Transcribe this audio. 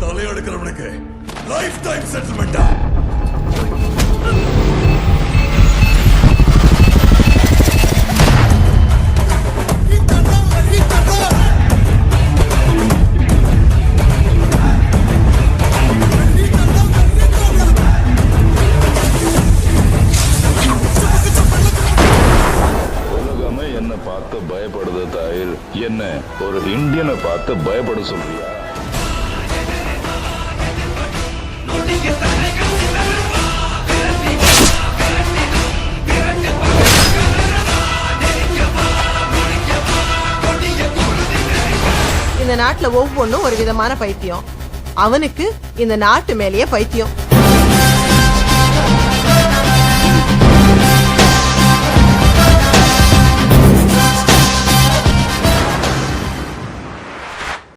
தலையெடுக்கிறவனுக்கு life time செட்டில்மெண்டா? உலகமே என்ன பார்த்து பயப்படுது தாயில், என்ன ஒரு இந்தியனை பார்த்து பயப்பட சொல்றியா? இந்த நாட்டுல ஒவ்வொன்றும் ஒரு விதமான பைத்தியம். அவனுக்கு இந்த நாட்டு மேலேயே பைத்தியம்.